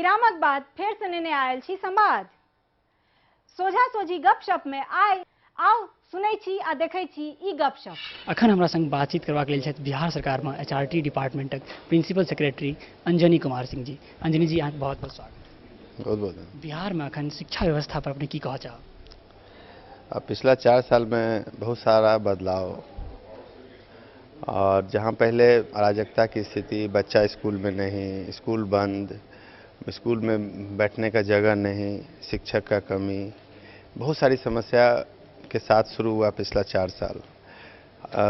विरामक बाद फेर से नेने आयल छी संवाद। सोझा सोझी गपशप में आइ आओ सुनै छी आ देखै छी ई गपशप। अखन हमरा संग बातचीत करबाक लेल छथि बिहार सरकार में HRT डिपार्टमेंटक प्रिंसिपल सेक्रेटरी अंजनी कुमार सिंह जी। अंजनी जी, अहाँके बहुत बहुत स्वागत। बहुत बहुत। बिहार में अखन शिक्षा व्यवस्था पर अपने की कहना चाहब? अब पिछला 4 साल में बहुत सारा बदलाव, और जहां पहले अराजकता की स्थिति, बच्चा स्कूल में नहीं, स्कूल बंद, स्कूल में बैठने का जगह नहीं, शिक्षक का कमी, बहुत सारी समस्या के साथ शुरू हुआ पिछला 4 साल।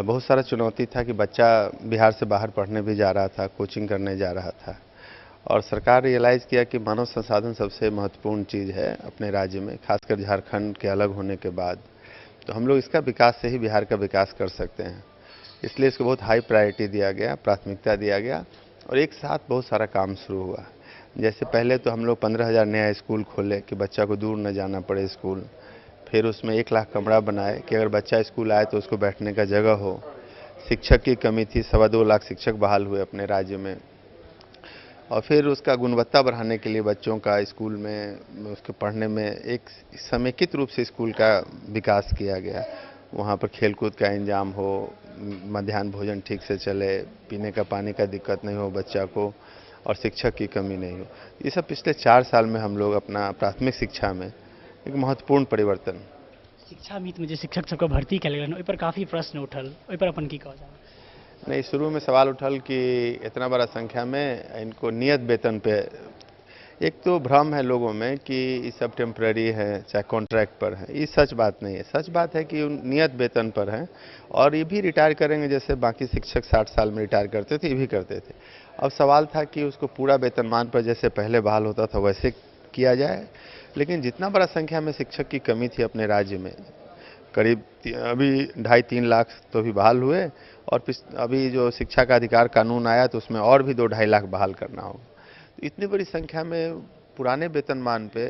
बहुत सारा चुनौती था कि बच्चा बिहार से बाहर पढ़ने भी जा रहा था, कोचिंग करने जा रहा था, और सरकार रियलाइज़ किया कि मानव संसाधन सबसे महत्वपूर्ण चीज़ है अपने राज्य में, खासकर झारखंड के अलग होने के बाद। तो हम लोग इसका विकास से ही बिहार का विकास कर सकते हैं, इसलिए इसको बहुत हाई प्रायोरिटी दिया गया, प्राथमिकता दिया गया, और एक साथ बहुत सारा काम शुरू हुआ। जैसे पहले तो हम लोग 15,000 नया स्कूल खोले कि बच्चा को दूर न जाना पड़े स्कूल। फिर उसमें 1 लाख कमरा बनाए कि अगर बच्चा स्कूल आए तो उसको बैठने का जगह हो। शिक्षक की कमी थी, 2.25 लाख शिक्षक बहाल हुए अपने राज्य में। और फिर उसका गुणवत्ता बढ़ाने के लिए बच्चों का स्कूल में उसके पढ़ने में एक समेकित रूप से स्कूल का विकास किया गया। वहाँ पर खेलकूद का इंतजाम हो, मध्याह्न भोजन ठीक से चले, पीने का पानी का दिक्कत नहीं हो बच्चा को, और शिक्षक की कमी नहीं हो। ये सब पिछले 4 साल में हम लोग अपना प्राथमिक शिक्षा में एक महत्वपूर्ण परिवर्तन। शिक्षा नीति में जो शिक्षक सबके भर्ती कल गए, पर काफ़ी प्रश्न उठल, पर अपन की कहना? नहीं, शुरू में सवाल उठल कि इतना बड़ा संख्या में इनको नियत वेतन पे, एक तो भ्रम है लोगों में कि ये सब टेम्पररी है, चाहे कॉन्ट्रैक्ट पर है। ये सच बात नहीं है। सच बात है कि नियत वेतन पर हैं, और ये भी रिटायर करेंगे जैसे बाकी शिक्षक 60 साल में रिटायर करते थे, ये भी करते थे। अब सवाल था कि उसको पूरा वेतनमान पर जैसे पहले बहाल होता था वैसे किया जाए, लेकिन जितना बड़ा संख्या में शिक्षक की कमी थी अपने राज्य में, करीब अभी 2.5-3 लाख तो भी बहाल हुए, और अभी जो शिक्षा का अधिकार कानून आया तो उसमें और भी 2-2.5 लाख बहाल करना होगा। तो इतनी बड़ी संख्या में पुराने वेतनमान पे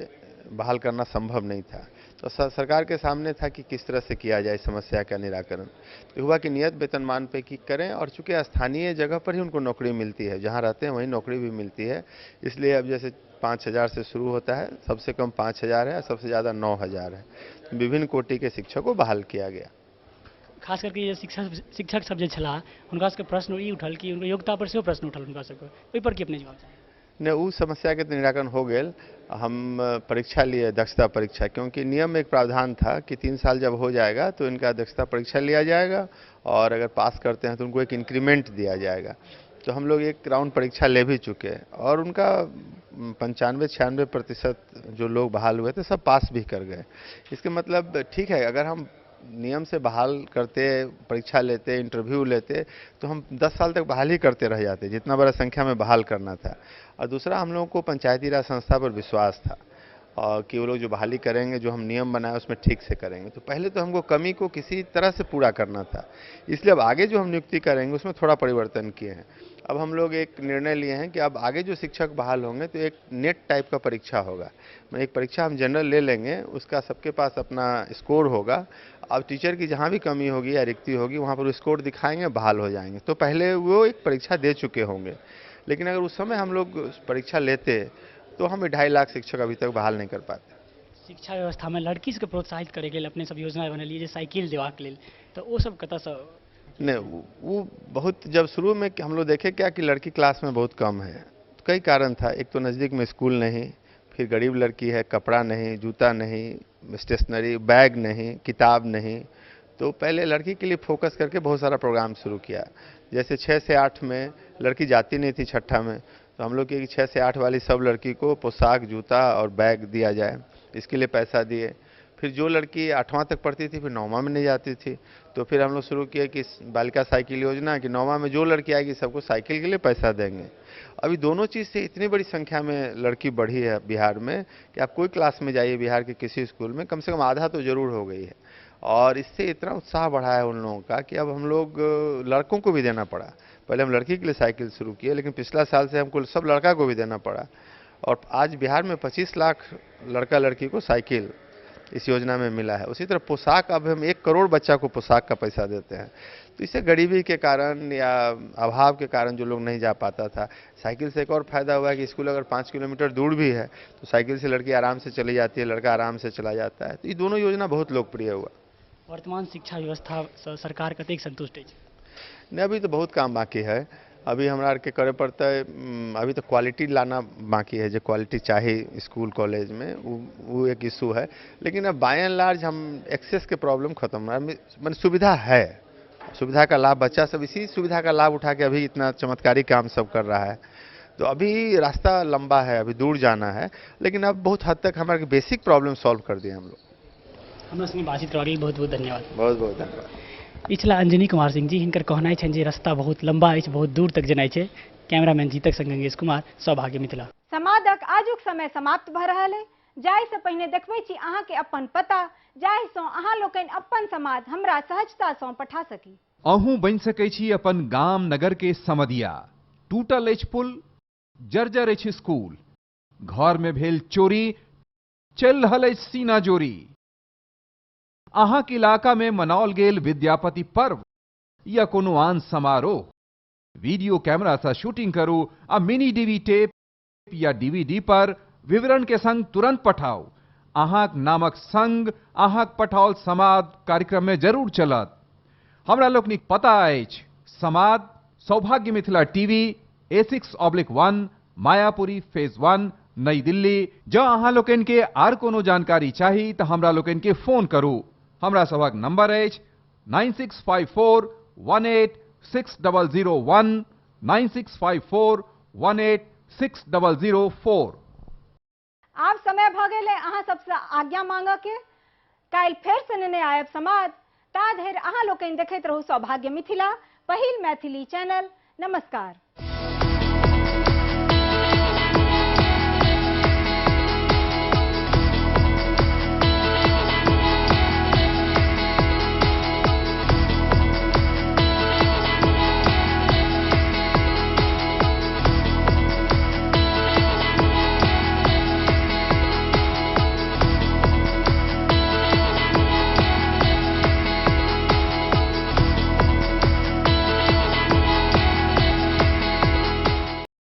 बहाल करना संभव नहीं था। तो सरकार के सामने था कि किस तरह से किया जाए समस्या का निराकरण। तो हुआ कि नियत वेतनमान पे की करें, और चूंकि स्थानीय जगह पर ही उनको नौकरी मिलती है, जहाँ रहते हैं वहीं नौकरी भी मिलती है, इसलिए अब जैसे 5,000 से शुरू होता है, सबसे कम 5,000 है, सबसे ज़्यादा 9,000 है। विभिन्न कोटि के शिक्षक को बहाल किया गया। खास करके शिक्षक सब जो छला, उनका सबके प्रश्न ई उठल कि उनका योग्यता पर से प्रश्न उठल उनका सबके, ओहि पर की अपने जवाब? नहीं, वो समस्या के निराकरण हो गए। हम परीक्षा लिए, दक्षता परीक्षा, क्योंकि नियम में एक प्रावधान था कि 3 साल जब हो जाएगा तो इनका दक्षता परीक्षा लिया जाएगा, और अगर पास करते हैं तो उनको एक इंक्रीमेंट दिया जाएगा। तो हम लोग एक राउंड परीक्षा ले भी चुके हैं, और उनका 95-96% जो लोग बहाल हुए थे सब पास भी कर गए। इसके मतलब ठीक है, अगर हम नियम से बहाल करते, परीक्षा लेते, इंटरव्यू लेते, तो हम 10 साल तक बहाल ही करते रह जाते, जितना बड़ा संख्या में बहाल करना था। और दूसरा, हम लोगों को पंचायती राज संस्था पर विश्वास था, और कि वो लोग जो बहाली करेंगे, जो हम नियम बनाए उसमें ठीक से करेंगे। तो पहले तो हमको कमी को किसी तरह से पूरा करना था, इसलिए अब आगे जो हम नियुक्ति करेंगे उसमें थोड़ा परिवर्तन किए हैं। अब हम लोग एक निर्णय लिए हैं कि अब आगे जो शिक्षक बहाल होंगे तो एक नेट टाइप का परीक्षा होगा। मैं एक परीक्षा हम जनरल ले लेंगे, उसका सबके पास अपना स्कोर होगा। अब टीचर की जहाँ भी कमी होगी या रिक्ति होगी वहाँ पर स्कोर दिखाएंगे, बहाल हो जाएंगे। तो पहले वो एक परीक्षा दे चुके होंगे, लेकिन अगर उस समय हम लोग परीक्षा लेते तो हम 2.5 लाख शिक्षक अभी तक बहाल नहीं कर पाते। शिक्षा व्यवस्था में लड़की सबके प्रोत्साहित करे के लिए अपने सब योजना बनलिए, जे साइकिल देवाक लेल, तो वो सब कतऽ से? नहीं, वो बहुत, जब शुरू में हम लोग देखे क्या कि लड़की क्लास में बहुत कम है, तो कई कारण था। एक तो नज़दीक में स्कूल नहीं, फिर गरीब लड़की है, कपड़ा नहीं, जूता नहीं, स्टेशनरी, बैग नहीं, किताब नहीं। तो पहले लड़की के लिए फोकस करके बहुत सारा प्रोग्राम शुरू किया। जैसे 6 से 8 में लड़की जाती नहीं थी छठा में, तो हम लोग की 6 से 8 वाली सब लड़की को पोशाक, जूता और बैग दिया जाए, इसके लिए पैसा दिए। फिर जो लड़की 8वां तक पढ़ती थी फिर 9वां में नहीं जाती थी, तो फिर हम लोग शुरू किए कि बालिका साइकिल योजना, कि 9वां में जो लड़की आएगी सबको साइकिल के लिए पैसा देंगे। अभी दोनों चीज़ से इतनी बड़ी संख्या में लड़की बढ़ी है बिहार में कि आप कोई क्लास में जाइए बिहार के किसी स्कूल में, कम से कम आधा तो ज़रूर हो गई है। और इससे इतना उत्साह बढ़ा है उन लोगों का कि अब हम लोग लड़कों को भी देना पड़ा। पहले हम लड़की के लिए साइकिल शुरू किए, लेकिन पिछला साल से हमको सब लड़का को भी देना पड़ा, और आज बिहार में 25 लाख लड़का लड़की को साइकिल इस योजना में मिला है। उसी तरह पोशाक, अब हम 1 करोड़ बच्चा को पोशाक का पैसा देते हैं। तो इससे गरीबी के कारण या अभाव के कारण जो लोग नहीं जा पाता था, साइकिल से एक और फायदा हुआ है कि स्कूल अगर 5 किलोमीटर दूर भी है तो साइकिल से लड़की आराम से चली जाती है, लड़का आराम से चला जाता है। तो ये दोनों योजना बहुत लोकप्रिय हुआ। वर्तमान शिक्षा व्यवस्था सरकार कतेक संतुष्ट है? नहीं, अभी तो बहुत काम बाकी है। अभी हमरा आर के करे पड़ता है, अभी तो क्वालिटी लाना बाकी है, जो क्वालिटी चाहिए स्कूल कॉलेज में, वो एक इशू है। लेकिन अब बाय एंड लार्ज हम एक्सेस के प्रॉब्लम खत्म है, मैंने सुविधा है, सुविधा का लाभ बच्चा सब इसी सुविधा का लाभ उठा के अभी इतना चमत्कारी काम सब कर रहा है। तो अभी रास्ता लंबा है, अभी दूर जाना है, लेकिन अब बहुत हद तक हमारे बेसिक प्रॉब्लम सॉल्व कर दिए हम लोग। हमरा संगे बातचीत करबाक लेल बहुत बहुत धन्यवाद। बहुत बहुत धन्यवाद। ई छला अंजनी कुमार सिंह जी, हिनकर कहनाइ छनि जे रास्ता बहुत लंबा अछि, बहुत दूर तक जेनाइ छै। कैमरामैन जीतक संग गंगेश कुमार, सौभाग्य मिथिला। समादक आजुक समय समाप्त भ रहल है। जाय से पहिने देखबै छी अहाँ के अपन पता, जाहि सँ अहाँ लोकनि अपन समाद हमरा सहजता सँ पठा सकी। अहूँ बनि सकै छी अपन गाम नगर के समदिया। टूटल अछि पुल, जर्जर अछि स्कूल, घर में भेल चोरी, चल रहल अछि सीना जोरी। अहाँ के इलाका में मनाओल गेल विद्यापति पर्व या कोनो आन समारोह, वीडियो कैमरा से शूटिंग करू आ मिनी डीवी टेप या डीवीडी पर विवरण के संग तुरंत पठाओ। अहाँक नामक संग अहाँक पठाओल समाद कार्यक्रम में जरूर चलत। हमरा लोकनिक पता अछि, समाद सौभाग्य Mithila TV A6/1 Mayapuri phase 1 नई दिल्ली। जँ अहाँ लोकनि के आर कोनो जानकारी चाही तऽ हमरा लोकनि के फोन करू। हमरा सभक नंबर अछि 9654186001 9654186004। आब समय भ गेल है अहाँ सबसे आज्ञा मांग के। काल्हि फेर से नेने आयब समाद। ता धरि अहाँ लोकनि देखैत रहू सौभाग्य मिथिला, पहिल मैथिली चैनल। नमस्कार।